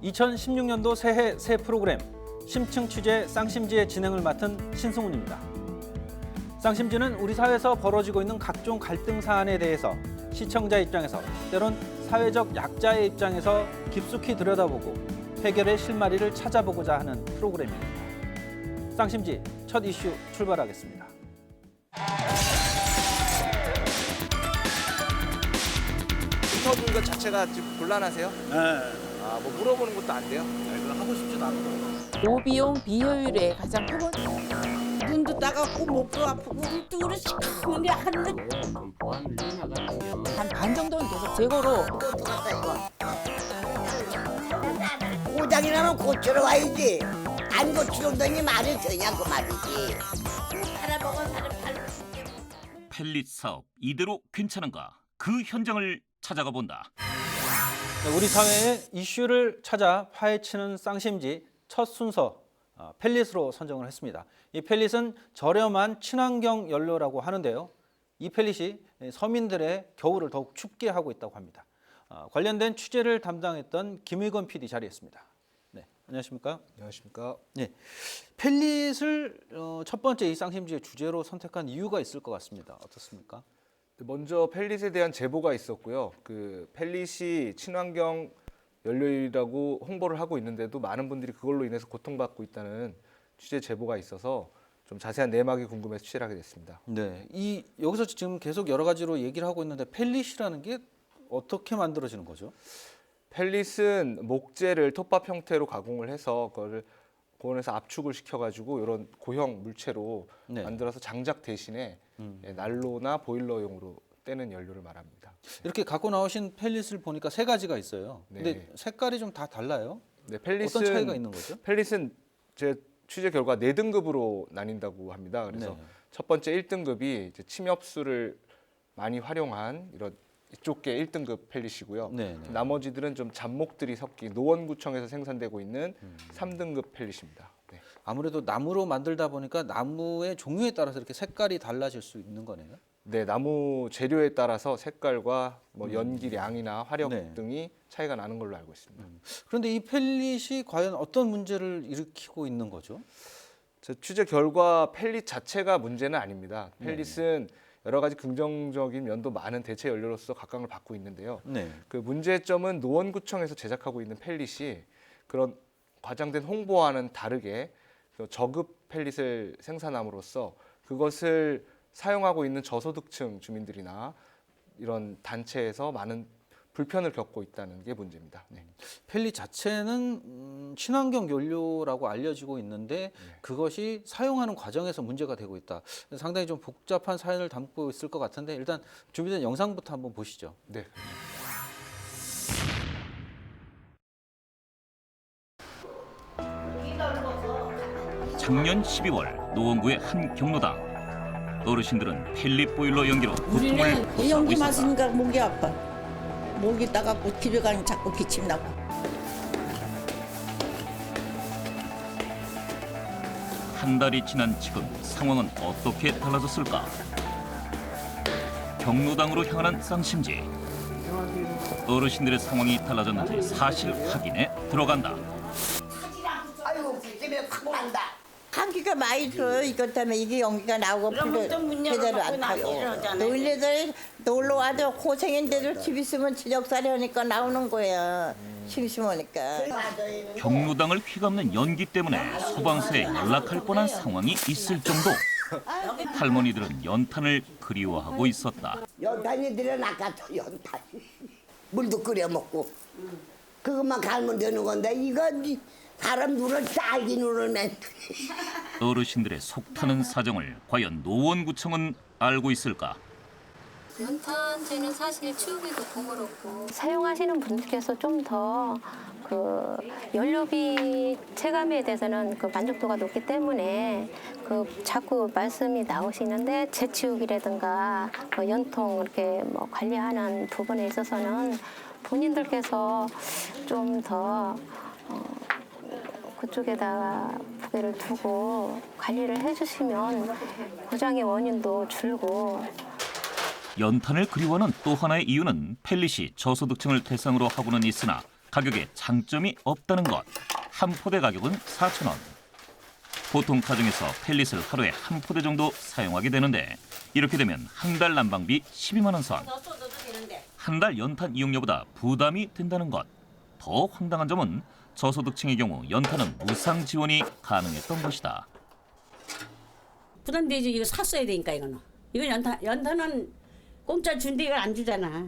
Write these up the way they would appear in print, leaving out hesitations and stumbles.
2016년도 새해 새 프로그램 심층 취재 쌍심지의 진행을 맡은 신승훈입니다. 쌍심지는 우리 사회에서 벌어지고 있는 각종 갈등 사안에 대해서 시청자 입장에서 때론 사회적 약자의 입장에서 깊숙이 들여다보고 해결의 실마리를 찾아보고자 하는 프로그램입니다. 쌍심지 첫 이슈 출발하겠습니다. 인터뷰 것 자체가 지금 곤란하세요? 네. 뭐 물어보는 것도 안 돼요? 그거 하고 싶지도 않고. 노비용 비효율의 가장 표본. 눈도 따갑고 목도 아프고 뚱으로 시커먼 하는데 한 반 정도는 계속 재고로. 고장이 나면 고치러 와야지. 안 고치려더니 말을 되냐고 말이지. 팔아먹어 사람 팔고 싶게. 펠릿 사업 이대로 괜찮은가? 그 현장을 찾아가 본다. 우리 사회의 이슈를 찾아 파헤치는 쌍심지 첫 순서 펠릿으로 선정을 했습니다. 이 펠릿은 저렴한 친환경 연료라고 하는데요. 이 펠릿이 서민들의 겨울을 더욱 춥게 하고 있다고 합니다. 관련된 취재를 담당했던 김의건 PD 자리했습니다. 네, 안녕하십니까? 안녕하십니까? 네, 펠릿을 첫 번째 이 쌍심지의 주제로 선택한 이유가 있을 것 같습니다. 어떻습니까? 먼저 펠릿에 대한 제보가 있었고요. 그 펠릿이 친환경 연료이라고 홍보를 하고 있는데도 많은 분들이 그걸로 인해서 고통받고 있다는 취재 제보가 있어서 좀 자세한 내막이 궁금해서 취재를 하게 됐습니다. 네, 여기서 지금 계속 여러 가지로 얘기를 하고 있는데 펠릿이라는 게 어떻게 만들어지는 거죠? 펠릿은 목재를 톱밥 형태로 가공을 해서 그거를 고온에서 압축을 시켜가지고 이런 고형 물체로 네. 만들어서 장작 대신에 난로나 보일러용으로 떼는 연료를 말합니다. 이렇게 갖고 나오신 펠릿을 보니까 세 가지가 있어요. 네. 근데 색깔이 좀 다 달라요. 네, 펠릿은 어떤 차이가 있는 거죠? 펠릿은 제 취재 결과 4등급으로 나뉜다고 합니다. 그래서 네. 첫 번째 1등급이 이제 침엽수를 많이 활용한 이런 이쪽계 1등급 펠릿이고요. 네, 네. 나머지들은 좀 잡목들이 섞인 노원구청에서 생산되고 있는 3등급 펠릿입니다. 네. 아무래도 나무로 만들다 보니까 나무의 종류에 따라서 이렇게 색깔이 달라질 수 있는 거네요. 네, 나무 재료에 따라서 색깔과 뭐 연기량이나 화력 네. 등이 차이가 나는 걸로 알고 있습니다. 그런데 이 펠릿이 과연 어떤 문제를 일으키고 있는 거죠? 저 취재 결과 펠릿 자체가 문제는 아닙니다. 펠릿은 여러 가지 긍정적인 면도 많은 대체 연료로서 각광을 받고 있는데요. 네. 그 문제점은 노원구청에서 제작하고 있는 펠릿이 그런 과장된 홍보와는 다르게 저급 펠릿을 생산함으로써 그것을 사용하고 있는 저소득층 주민들이나 이런 단체에서 많은 불편을 겪고 있다는 게 문제입니다. 네. 펠릿 자체는 친환경 연료라고 알려지고 있는데 그것이 사용하는 과정에서 문제가 되고 있다. 상당히 좀 복잡한 사연을 담고 있을 것 같은데 일단 준비된 영상부터 한번 보시죠. 네. 작년 12월 노원구의 한 경로당. 어르신들은 펠릿 보일러 연기로 고통을 우리는 호소하고 연기 있었다. 마시니까 목이 아파. 목이 따갑고 기저감이 자꾸 기침 나고. 한 달이 지난 지금 상황은 어떻게 달라졌을까? 경로당으로 향하는 쌍심지. 어르신들의 상황이 달라졌는지 사실 확인에 들어간다. 아이고 기침이 확 난다. 감기가 많이 들어요. 이것 때문에 이게 연기가 나오고 제대로 안 타요. 노인네들 놀러 와도 고생인데도 집 있으면 지적살이 하니까 나오는 거야. 심심하니까. 경로당을 휘감는 연기 때문에 소방서에 연락할 뻔한 상황이 있을 정도. 할머니들은 연탄을 그리워하고 있었다. 연탄이 들여놔가지고 연탄 물도 끓여 먹고 그것만 갈면 되는 건데 이거 사람 눈을 딸기 눈을 내. 어르신들의 속 타는 사정을 과연 노원구청은 알고 있을까? 연탄재는 사실 치우기도 번거롭고 사용하시는 분들께서 좀 더 그 연료비 체감에 대해서는 그 만족도가 높기 때문에 그 자꾸 말씀이 나오시는데 재치우기라든가 연통 이렇게 뭐 관리하는 부분에 있어서는 본인들께서 좀 더 그쪽에다가 무게를 두고 관리를 해주시면 고장의 원인도 줄고. 연탄을 그리워하는 또 하나의 이유는 펠릿이 저소득층을 대상으로 하고는 있으나 가격에 장점이 없다는 것. 한 포대 가격은 4,000원. 보통 가정에서 펠릿을 하루에 한 포대 정도 사용하게 되는데 이렇게 되면 한 달 난방비 12만 원 선. 한 달 연탄 이용료보다 부담이 된다는 것. 더 황당한 점은 저소득층의 경우 연탄은 무상 지원이 가능했던 것이다. 부담되지. 이거 샀어야 되니까 이거는. 이건 연탄은 공짜 준데 이걸 안 주잖아.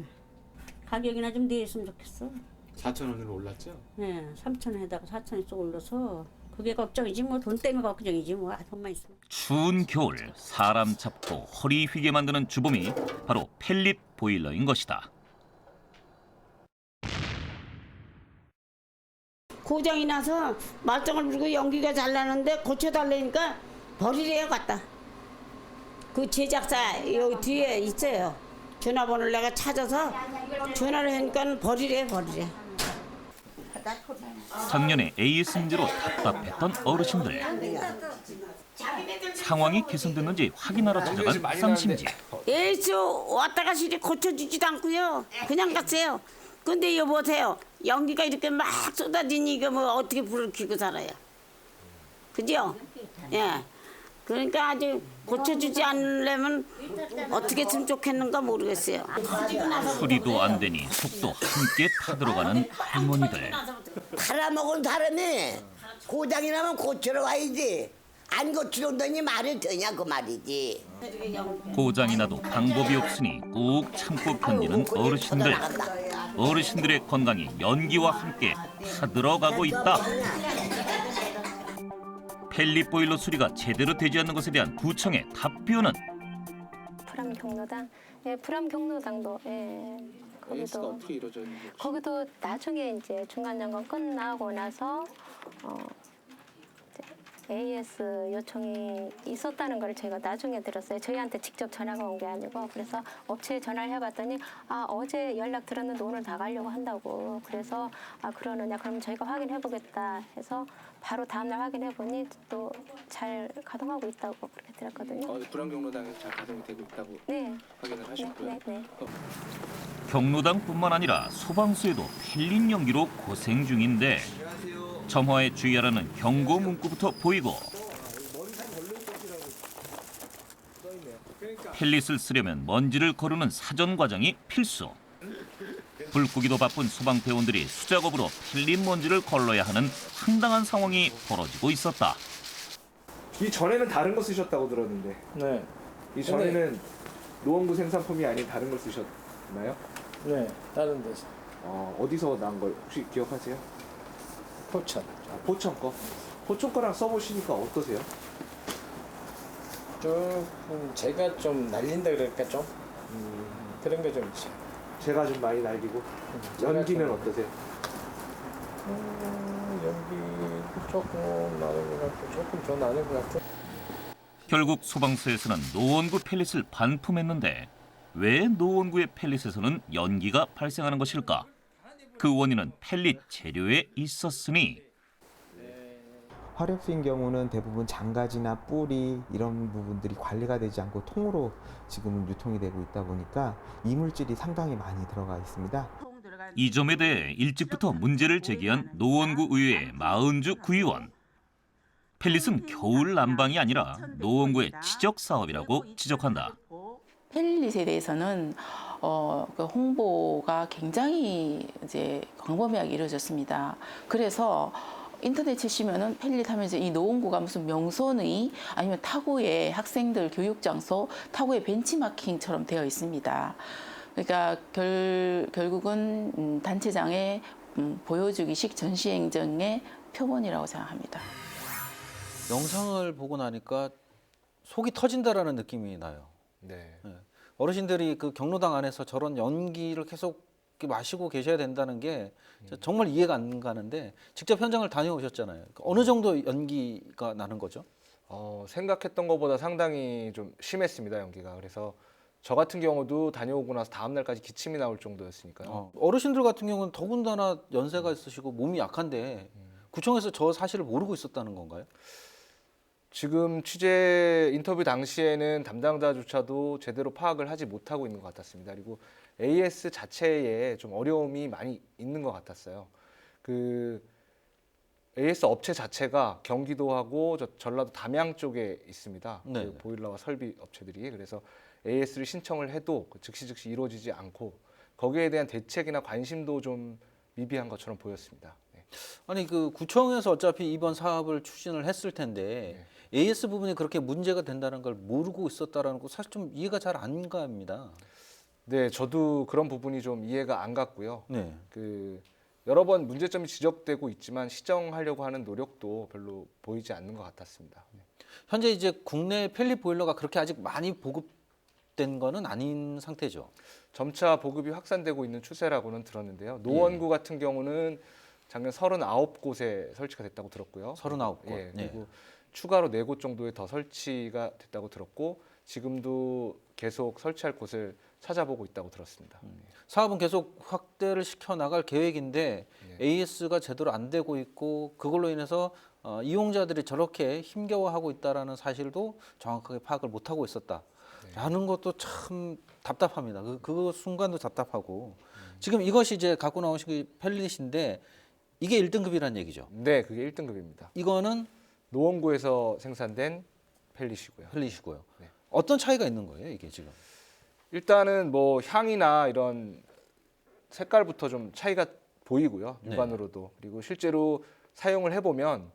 가격이나 좀 내렸으면 좋겠어. 4,000원으로 올랐죠? 네, 3,000원에다가 4,000원 씩 올라서 그게 걱정이지 뭐. 돈 때문에 걱정이지 뭐. 돈만 있으면. 추운 겨울 사람 잡고 허리 휘게 만드는 주범이 바로 펠릿 보일러인 것이다. 고장이 나서 말썽을 부리고 연기가 잘 나는데 고쳐달라니까 버리래요 갖다. 그 제작사 여기 뒤에 있어요. 전화번호를 내가 찾아서 전화를 하니까 버리래. 작년에 AS 문제로 답답했던 어르신들. 상황이 개선됐는지 확인하러 찾아간 쌍심지. 에이스 왔다 가시리 고쳐주지도 않고요. 그냥 갔어요. 근데 여보세요. 연기가 이렇게 막 쏟아지니 이거 뭐 어떻게 불을 켜고 살아요. 그죠? 예. 그러니까 아주 고쳐주지 않으려면 어떻게 했으면 좋겠는가 모르겠어요. 수리도 안 되니 속도 함께 타들어가는 할머니들. 팔아먹은 사람이 고장이 나면 고치러 가야지. 안 고치러 온다니 말이 되냐 그 말이지. 고장이 나도 방법이 없으니 꾹 참고 견디는 어르신들. 어르신들의 건강이 연기와 함께 타들어가고 있다. 펠릿 보일러 수리가 제대로 되지 않는 것에 대한 구청의 답변은 불암 경로당, 예, 불암 경로당도 AS가 어떻게 이루어졌는지. 거기도 나중에 이제 중간 점검 끝나고 나서 AS 요청이 있었다는 걸 저희가 나중에 들었어요. 저희한테 직접 전화가 온 게 아니고. 그래서 업체에 전화를 해봤더니 어제 연락 들었는데 오늘 나가려고 한다고. 그래서 그러느냐. 그럼 저희가 확인해보겠다 해서 바로 다음날 확인해보니 또 잘 가동하고 있다고 그렇게 들었거든요. 불안경로당에서 잘 가동이 되고 있다고 네. 확인을 하셨고요. 네. 경로당뿐만 아니라 소방서에도 펠릿 연기로 고생 중인데 점화에 주의하라는 경고 문구부터 보이고 펠릿을 쓰려면 먼지를 거르는 사전 과정이 필수. 불 끄기도 바쁜 소방대원들이 수작업으로 펠릿 먼지를 걸러야 하는 황당한 상황이 벌어지고 있었다. 이 전에는 다른 거 쓰셨다고 들었는데. 네, 이 전에는 노원구 생산품이 아닌 다른 걸 쓰셨나요? 네, 다른 데서 어디서 난 걸 혹시 기억하세요? 포천. 포천 거. 포천 거랑 써보시니까 어떠세요? 조금 제가 좀 날린다 그럴까 좀 그런 게 좀 있어요. 제가 좀 많이 날리고. 연기는 어떠세요? 연기 조금 나는 것 같고 조금 더 나는 것 같아. 결국 소방서에서는 노원구 펠릿을 반품했는데 왜 노원구의 펠릿에서는 연기가 발생하는 것일까? 그 원인은 펠릿 재료에 있었으니 화력수인 경우는 대부분 장가지나 뿌리 이런 부분들이 관리가 되지 않고 통으로 지금은 유통이 되고 있다 보니까 이물질이 상당히 많이 들어가 있습니다. 이 점에 대해 일찍부터 문제를 제기한 노원구 의회 마은주 구의원. 펠릿은 겨울 난방이 아니라 노원구의 지적 사업이라고 지적한다. 펠릿에 대해서는 그 홍보가 굉장히 이제 광범위하게 이루어졌습니다. 그래서 인터넷 치시면은 펠릿 하면서 이 노원구가 무슨 명소의 아니면 타구의 학생들 교육 장소, 타구의 벤치마킹처럼 되어 있습니다. 그러니까 결국은 단체장의 보여주기식 전시행정의 표본이라고 생각합니다. 영상을 보고 나니까 속이 터진다라는 느낌이 나요. 네. 어르신들이 그 경로당 안에서 저런 연기를 계속 마시고 계셔야 된다는 게 정말 이해가 안 가는데 직접 현장을 다녀오셨잖아요. 어느 정도 연기가 나는 거죠? 생각했던 것보다 상당히 좀 심했습니다, 연기가. 그래서 저 같은 경우도 다녀오고 나서 다음 날까지 기침이 나올 정도였으니까요. 어르신들 같은 경우는 더군다나 연세가 있으시고 몸이 약한데 구청에서 저 사실을 모르고 있었다는 건가요? 지금 취재 인터뷰 당시에는 담당자조차도 제대로 파악을 하지 못하고 있는 것 같았습니다. 그리고 AS 자체에 좀 어려움이 많이 있는 것 같았어요. 그 AS 업체 자체가 경기도하고 전라도 담양 쪽에 있습니다. 네. 그 보일러와 설비 업체들이. 그래서 AS를 신청을 해도 즉시 이루어지지 않고 거기에 대한 대책이나 관심도 좀 미비한 것처럼 보였습니다. 네. 아니 그 구청에서 어차피 이번 사업을 추진을 했을 텐데 AS 부분이 그렇게 문제가 된다는 걸 모르고 있었다라는 거 사실 좀 이해가 잘 안 갑니다. 네, 저도 그런 부분이 좀 이해가 안 갔고요. 네. 그 여러 번 문제점이 지적되고 있지만 시정하려고 하는 노력도 별로 보이지 않는 것 같았습니다. 네. 현재 이제 국내 펠릿 보일러가 그렇게 아직 많이 보급된 거는 아닌 상태죠. 점차 보급이 확산되고 있는 추세라고는 들었는데요. 노원구 같은 경우는 작년 39곳에 설치가 됐다고 들었고요. 39곳. 예, 네. 그리고 추가로 4곳 정도에 더 설치가 됐다고 들었고 지금도 계속 설치할 곳을 찾아보고 있다고 들었습니다. 사업은 계속 확대를 시켜 나갈 계획인데 네. AS가 제대로 안 되고 있고 그걸로 인해서 이용자들이 저렇게 힘겨워하고 있다라는 사실도 정확하게 파악을 못 하고 있었다라는 것도 참 답답합니다. 그 순간도 답답하고 지금 이것이 이제 갖고 나오신 그 펠릿인데 이게 1등급이라는 얘기죠. 네, 그게 1등급입니다. 이거는 노원구에서 생산된 펠릿이고요. 펠릿이고요. 네. 어떤 차이가 있는 거예요, 이게 지금? 일단은 뭐 향이나 이런 색깔부터 좀 차이가 보이고요. 네. 육안으로도. 그리고 실제로 사용을 해보면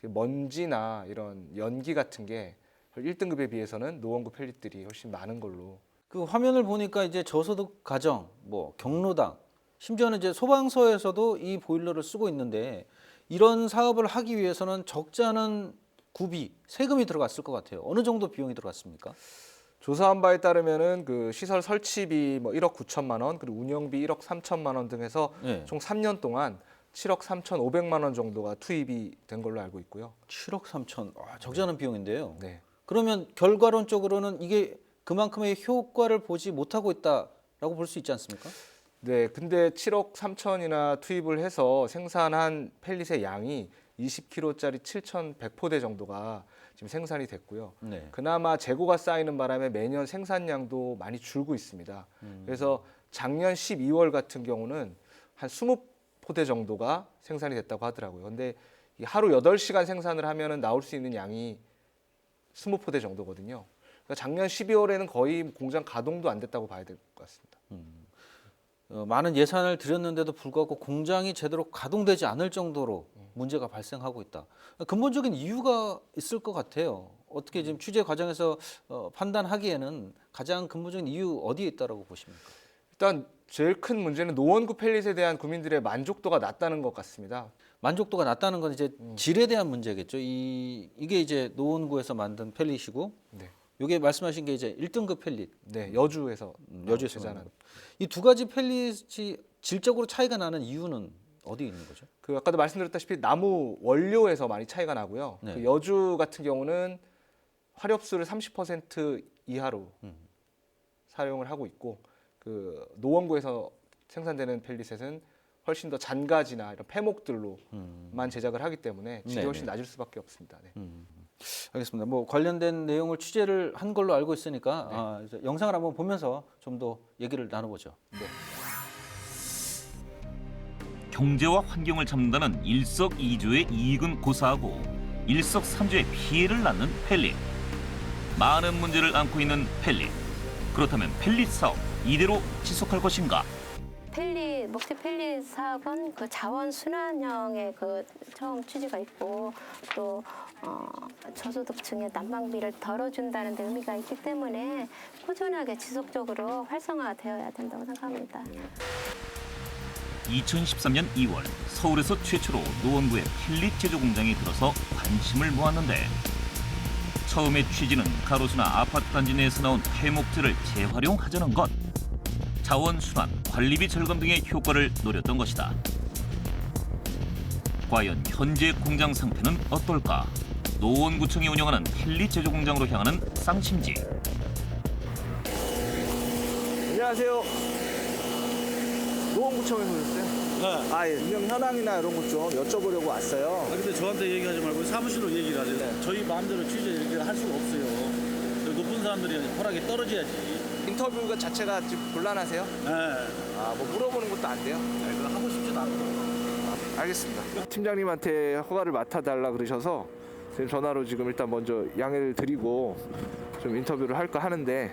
먼지나 이런 연기 같은 게 1등급에 비해서는 노원구 펠릿들이 훨씬 많은 걸로. 그 화면을 보니까 이제 저소득 가정, 뭐 경로당, 심지어는 이제 소방서에서도 이 보일러를 쓰고 있는데 이런 사업을 하기 위해서는 적지 않은 구비, 세금이 들어갔을 것 같아요. 어느 정도 비용이 들어갔습니까? 조사한 바에 따르면은 그 시설 설치비 뭐 1억 9천만 원, 그리고 운영비 1억 3천만 원 등해서 네. 총 3년 동안 7억 3,500만 원 정도가 투입이 된 걸로 알고 있고요. 7억 3천, 적지 않은 비용인데요. 네. 그러면 결과론적으로는 이게 그만큼의 효과를 보지 못하고 있다라고 볼 수 있지 않습니까? 네, 근데 7억 3천이나 투입을 해서 생산한 펠릿의 양이 20kg짜리 7,100포대 정도가 지금 생산이 됐고요. 네. 그나마 재고가 쌓이는 바람에 매년 생산량도 많이 줄고 있습니다. 그래서 작년 12월 같은 경우는 한 20포대 정도가 생산이 됐다고 하더라고요. 근데 이 하루 8시간 생산을 하면은 나올 수 있는 양이 20포대 정도거든요. 그러니까 작년 12월에는 거의 공장 가동도 안 됐다고 봐야 될 것 같습니다. 많은 예산을 들였는데도 불구하고 공장이 제대로 가동되지 않을 정도로 문제가 발생하고 있다. 근본적인 이유가 있을 것 같아요. 어떻게 지금 취재 과정에서 판단하기에는 가장 근본적인 이유 어디에 있다라고 보십니까? 일단 제일 큰 문제는 노원구 펠릿에 대한 국민들의 만족도가 낮다는 것 같습니다. 만족도가 낮다는 건 이제 질에 대한 문제겠죠. 이게 이제 노원구에서 만든 펠릿이고, 네. 이게 말씀하신 게 이제 1등급 펠릿. 네, 여주에서 여주에서 제작한. 이 두 가지 펠릿이 질적으로 차이가 나는 이유는 어디에 있는 거죠? 그 아까도 말씀드렸다시피 나무 원료에서 많이 차이가 나고요. 네. 그 여주 같은 경우는 화력수를 30% 이하로 사용을 하고 있고, 그 노원구에서 생산되는 펠릿은 훨씬 더 잔가지나 이런 폐목들로만 제작을 하기 때문에 질이 네네. 훨씬 낮을 수밖에 없습니다. 네. 알겠습니다. 뭐 관련된 내용을 취재를 한 걸로 알고 있으니까 네. 이제 영상을 한번 보면서 좀 더 얘기를 나눠보죠. 네. 경제와 환경을 잡는다는 일석이조의 이익은 고사하고 일석삼조의 피해를 낳는 펠릿. 많은 문제를 안고 있는 펠릿. 그렇다면 펠릿 사업 이대로 지속할 것인가? 목재 펠릿 사업은 그 자원 순환형의 그 처음 취지가 있고 또 저소득층의 난방비를 덜어준다는 데 의미가 있기 때문에 꾸준하게 지속적으로 활성화되어야 된다고 생각합니다. 2013년 2월 서울에서 최초로 노원구의 펠릿 제조 공장이 들어서 관심을 모았는데 처음의 취지는 가로수나 아파트 단지 내에서 나온 폐목재를 재활용하자는 것. 자원 순환, 관리비 절감 등의 효과를 노렸던 것이다. 과연 현재 공장 상태는 어떨까? 노원구청이 운영하는 펠릿 제조 공장으로 향하는 쌍심지. 안녕하세요. 노원구청에서 오셨어요? 네. 아, 예. 운영 현황이나 이런 것 좀 여쭤보려고 왔어요. 근데 저한테 얘기하지 말고 사무실로 얘기를 하세요. 네. 저희 마음대로 취재 이렇게 할 수가 없어요. 높은 사람들이 허락이 떨어져야지. 인터뷰 자체가 지금 곤란하세요? 네. 아, 뭐 물어보는 것도 안 돼요? 그거 하고 싶지도 않고. 알겠습니다. 팀장님한테 허가를 맡아달라 그러셔서 지금 전화로 지금 일단 먼저 양해를 드리고 좀 인터뷰를 할까 하는데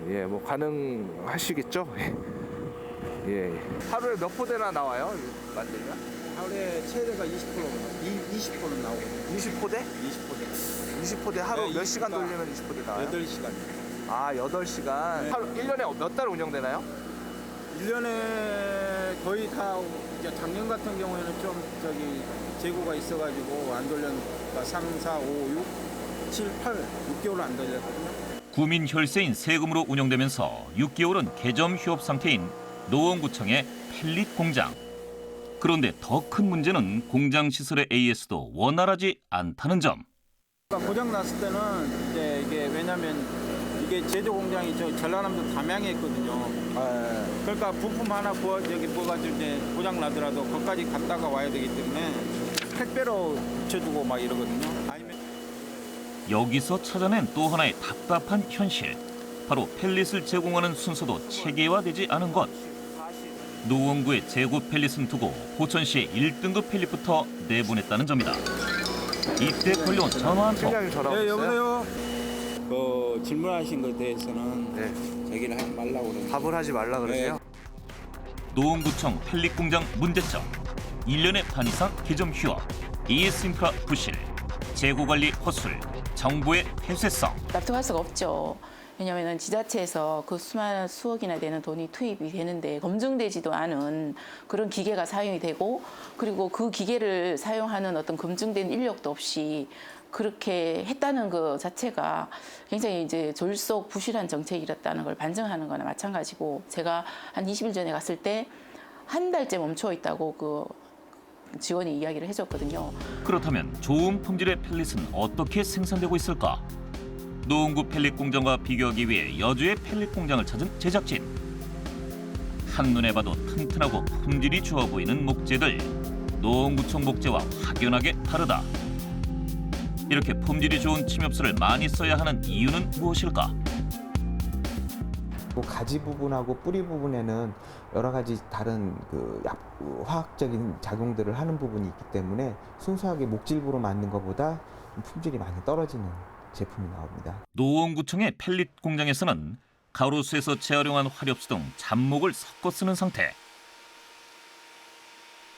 예, 뭐 가능하시겠죠? 예. 하루에 몇 포대나 나와요? 만들면? 하루에 최대가 20포는 나오거든요. 20포대? 20포대. 20포대 하루 네, 몇 시간 20포대. 돌리면 20포대 나와요? 8시간. 아, 8시간. 네. 하루 1년에 몇 달 운영되나요? 1년에 거의 다 이제 작년 같은 경우에는 좀 재고가 있어가지고 안 돌렸으니까 3, 4, 5, 6, 7, 8, 6개월 안 돌렸거든요. 구민 혈세인 세금으로 운영되면서 6개월은 개점 휴업 상태인 노원구청의 펠릿 공장. 그런데 더 큰 문제는 공장 시설의 AS도 원활하지 않다는 점. 고장 났을 때는 이제 이게 왜냐면 이게 제조 공장이 전라남도 담양에 있거든요. 그러니까 부품 하나 부어가지고 이제 고장 나더라도 거기까지 갔다가 와야 되기 때문에 택배로 붙여주고 막 이러거든요. 여기서 찾아낸 또 하나의 답답한 현실. 바로 펠릿을 제공하는 순서도 체계화되지 않은 것. 노원구의 재고 펠릿은 두고 포천시의 1등급 펠릿부터 내보냈다는 점이다. 이때 걸려온 전화 한 통. 네, 여보세요. 그 질문하신 것에 대해서는 얘기를 하지 말라고 그러는데. 답을 하지 말라 그러세요? 노원구청 펠릿 공장 문제점. 1년의 반 이상 개점 휴업, AS 인프라 부실, 재고 관리 허술, 정부의 폐쇄성. 납득할 수가 없죠. 왜냐하면 지자체에서 그 수많은 수억이나 되는 돈이 투입이 되는데 검증되지도 않은 그런 기계가 사용이 되고 그리고 그 기계를 사용하는 어떤 검증된 인력도 없이 그렇게 했다는 그 자체가 굉장히 이제 졸속 부실한 정책이었다는 걸 반증하는 거나 마찬가지고 제가 한 20일 전에 갔을 때 한 달째 멈춰 있다고 그 직원이 이야기를 해줬거든요. 그렇다면 좋은 품질의 펠릿은 어떻게 생산되고 있을까? 노원구 펠릿 공장과 비교하기 위해 여주의 펠릿 공장을 찾은 제작진. 한눈에 봐도 튼튼하고 품질이 좋아 보이는 목재들. 노원구청 목재와 확연하게 다르다. 이렇게 품질이 좋은 침엽수를 많이 써야 하는 이유는 무엇일까? 가지 부분하고 뿌리 부분에는 여러 가지 다른 화학적인 작용들을 하는 부분이 있기 때문에 순수하게 목질부로 만든 것보다 품질이 많이 떨어지는 제품이 나옵니다. 노원구청의 펠릿 공장에서는 가로수에서 재활용한 화렵수 등 잡목을 섞어 쓰는 상태.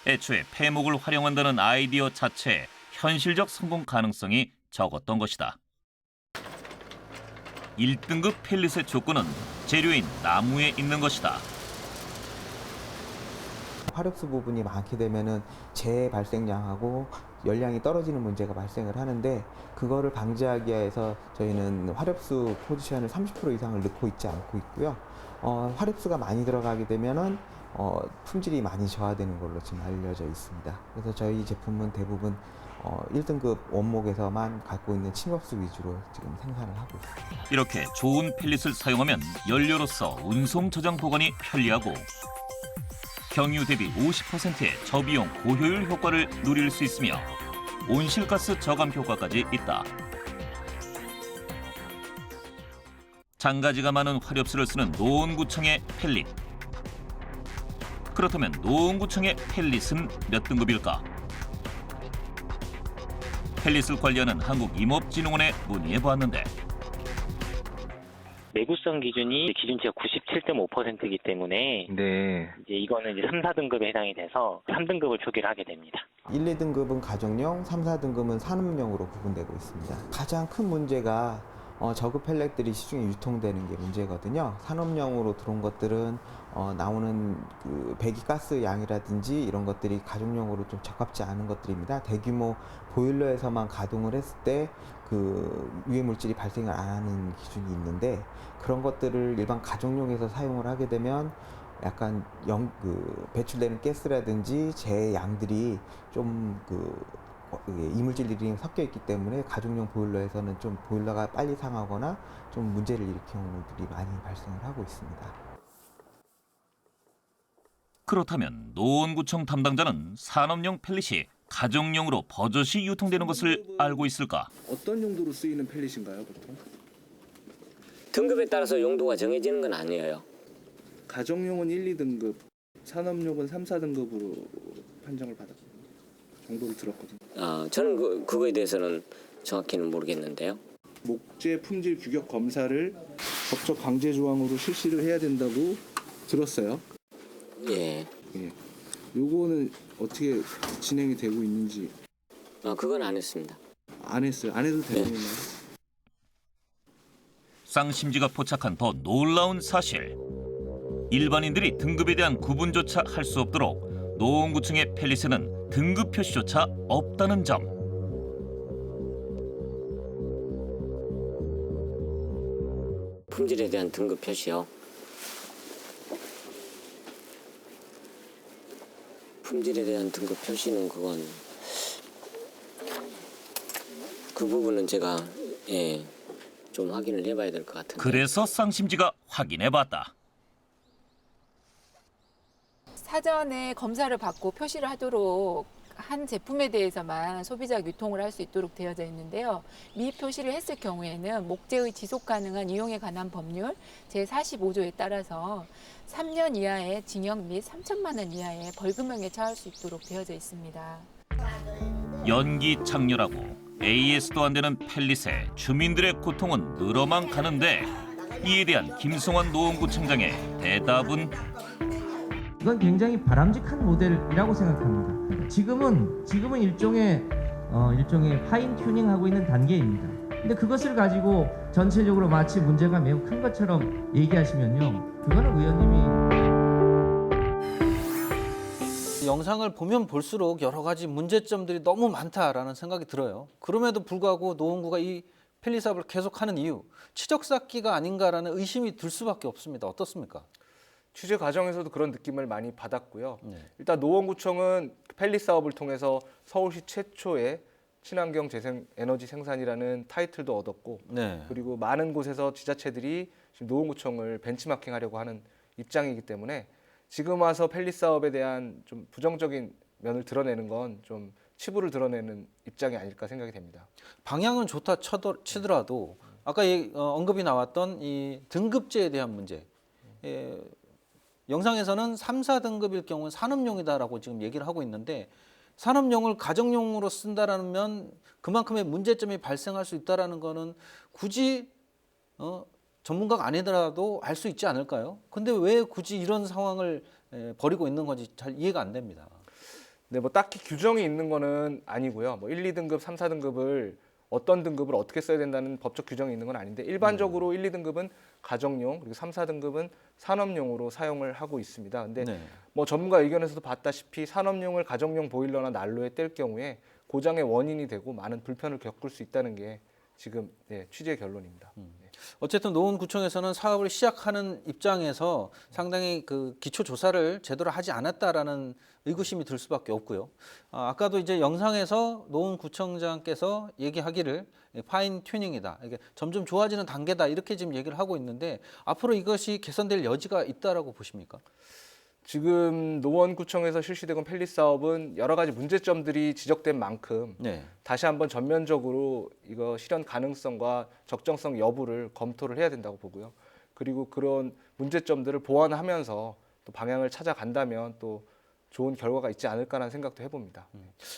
애초에 폐목을 활용한다는 아이디어 자체에 현실적 성공 가능성이 적었던 것이다. 1등급 펠릿의 조건은 재료인 나무에 있는 것이다. 화력수 부분이 많게 되면은 재발생량하고 열량이 떨어지는 문제가 발생을 하는데 그거를 방지하기 위해서 저희는 화력수 포지션을 30% 이상을 넣고 있지 않고 있고요. 화력수가 많이 들어가게 되면은 품질이 많이 저하되는 걸로 지금 알려져 있습니다. 그래서 저희 제품은 대부분 1등급 원목에서만 갖고 있는 침엽수 위주로 지금 생산을 하고 있습니다. 이렇게 좋은 펠릿을 사용하면 연료로서 운송 저장 보관이 편리하고 경유 대비 50%의 저비용 고효율 효과를 누릴 수 있으며 온실가스 저감 효과까지 있다. 장가지가 많은 화렵수를 쓰는 노원구청의 펠릿. 그렇다면 노원구청의 펠릿은 몇 등급일까? 펠릿을 관리하는 한국임업진흥원에 문의해보았는데 내구성 기준이 기준치가 97.5%이기 때문에 이제 이거는 이제 3, 4등급에 해당이 돼서 3등급을 표기를 하게 됩니다. 1, 2등급은 가정용, 3, 4등급은 산업용으로 구분되고 있습니다. 가장 큰 문제가 저급 펠렛들이 시중에 유통되는 게 문제거든요. 산업용으로 들어온 것들은 나오는 그 배기가스 양이라든지 이런 것들이 가정용으로 좀 적합지 않은 것들입니다. 대규모 보일러에서만 가동을 했을 때 그 유해 물질이 발생을 안 하는 기준이 있는데 그런 것들을 일반 가정용에서 사용을 하게 되면 약간 배출되는 가스라든지 재 양들이 좀 이물질들이 섞여 있기 때문에 가정용 보일러에서는 좀 보일러가 빨리 상하거나 좀 문제를 일으키는 경우들이 많이 발생을 하고 있습니다. 그렇다면 노원구청 담당자는 산업용 펠릿이 가정용으로 버젓이 유통되는 것을 알고 있을까? 어떤 용도로 쓰이는 펠릿인가요, 보통? 등급에 따라서 용도가 정해지는 건 아니에요. 가정용은 1, 2등급, 산업용은 3, 4등급으로 판정을 받았거든요. 정도를 들었거든요. 저는 그거에 대해서는 정확히는 모르겠는데요. 목재 품질 규격 검사를 법적 강제 조항으로 실시를 해야 된다고 들었어요. 예. 예. 요거는 어떻게 진행이 되고 있는지. 그건 안 했습니다. 안 했어요. 안 해도 되는 건가요? 쌍심지가 포착한 더 놀라운 사실. 일반인들이 등급에 대한 구분조차 할 수 없도록 노원구청의 펠릿에는 등급 표시조차 없다는 점. 품질에 대한 등급 표시요. 품질에 대한 등급 표시는 그건 그 부분은 제가 좀 확인을 해봐야 될 것 같은데. 그래서 쌍심지가 확인해봤다. 사전에 검사를 받고 표시를 하도록 한 제품에 대해서만 소비자 유통을 할 수 있도록 되어져 있는데요. 미표시를 했을 경우에는 목재의 지속 가능한 이용에 관한 법률 제45조에 따라서 3년 이하의 징역 및 3천만 원 이하의 벌금형에 처할 수 있도록 되어져 있습니다. 연기 장렬하고 AS도 안 되는 펠릿에 주민들의 고통은 늘어만 가는데 이에 대한 김성환 노원구청장의 대답은 이건 굉장히 바람직한 모델이라고 생각합니다. 지금은 일종의 파인 튜닝하고 있는 단계입니다. 근데 그것을 가지고 전체적으로 마치 문제가 매우 큰 것처럼 얘기하시면요, 그거는 의원님이 영상을 보면 볼수록 여러 가지 문제점들이 너무 많다라는 생각이 들어요. 그럼에도 불구하고 노원구가 이 펠릿 사업을 계속하는 이유, 치적 쌓기가 아닌가라는 의심이 들 수밖에 없습니다. 어떻습니까? 취재 과정에서도 그런 느낌을 많이 받았고요. 일단 노원구청은 펠릿 사업을 통해서 서울시 최초의 친환경 재생 에너지 생산이라는 타이틀도 얻었고, 그리고 많은 곳에서 지자체들이 지금 노원구청을 벤치마킹하려고 하는 입장이기 때문에 지금 와서 펠릿 사업에 대한 좀 부정적인 면을 드러내는 건 좀 치부를 드러내는 입장이 아닐까 생각이 됩니다. 방향은 좋다 치더라도 아까 언급이 나왔던 이 등급제에 대한 문제. 영상에서는 3, 4등급일 경우는 산업용이다라고 지금 얘기를 하고 있는데 산업용을 가정용으로 쓴다라면 그만큼의 문제점이 발생할 수 있다라는 거는 굳이 전문가가 아니더라도 알 수 있지 않을까요? 근데 왜 굳이 이런 상황을 벌이고 있는 건지 잘 이해가 안 됩니다. 네, 뭐 딱히 규정이 있는 거는 아니고요. 뭐 1, 2등급, 3, 4등급을 어떤 등급을 어떻게 써야 된다는 법적 규정이 있는 건 아닌데 일반적으로 1, 2등급은 가정용, 그리고 3, 4등급은 산업용으로 사용을 하고 있습니다. 근데 뭐 전문가 의견에서도 봤다시피 산업용을 가정용 보일러나 난로에 뗄 경우에 고장의 원인이 되고 많은 불편을 겪을 수 있다는 게 지금 취재의 결론입니다. 어쨌든 노원구청에서는 사업을 시작하는 입장에서 상당히 그 기초 조사를 제대로 하지 않았다라는 의구심이 들 수밖에 없고요. 아까도 이제 영상에서 노원구청장께서 얘기하기를 파인 튜닝이다, 이게 점점 좋아지는 단계다 이렇게 지금 얘기를 하고 있는데 앞으로 이것이 개선될 여지가 있다라고 보십니까? 지금 노원구청에서 실시되고 있는 펠릿 사업은 여러 가지 문제점들이 지적된 만큼 다시 한번 전면적으로 이거 실현 가능성과 적정성 여부를 검토를 해야 된다고 보고요. 그리고 그런 문제점들을 보완하면서 또 방향을 찾아간다면 또 좋은 결과가 있지 않을까라는 생각도 해봅니다.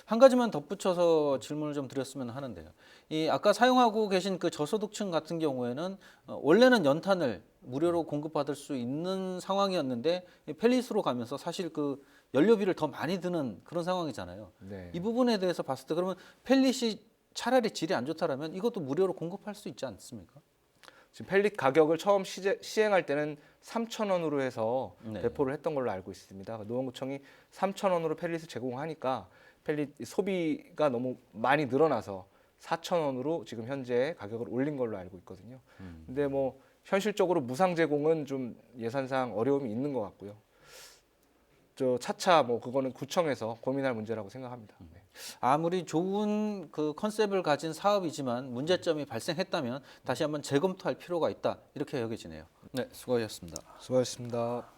한 가지만 덧붙여서 질문을 좀 드렸으면 하는데요. 이 아까 사용하고 계신 그 저소득층 같은 경우에는 원래는 연탄을 무료로 공급받을 수 있는 상황이었는데 펠릿으로 가면서 사실 그 연료비를 더 많이 드는 그런 상황이잖아요. 이 부분에 대해서 봤을 때 그러면 펠릿이 차라리 질이 안 좋다라면 이것도 무료로 공급할 수 있지 않습니까? 지금 펠릿 가격을 처음 시행할 때는 3,000원으로 해서 배포를 했던 걸로 알고 있습니다. 노원구청이 3,000원으로 펠릿을 제공하니까 펠릿 소비가 너무 많이 늘어나서 4,000원으로 지금 현재 가격을 올린 걸로 알고 있거든요. 근데 뭐 현실적으로 무상 제공은 좀 예산상 어려움이 있는 것 같고요. 차차 뭐 그거는 구청에서 고민할 문제라고 생각합니다. 아무리 좋은 그 컨셉을 가진 사업이지만 문제점이 발생했다면 다시 한번 재검토할 필요가 있다 이렇게 여겨지네요. 네, 수고하셨습니다. 수고하셨습니다.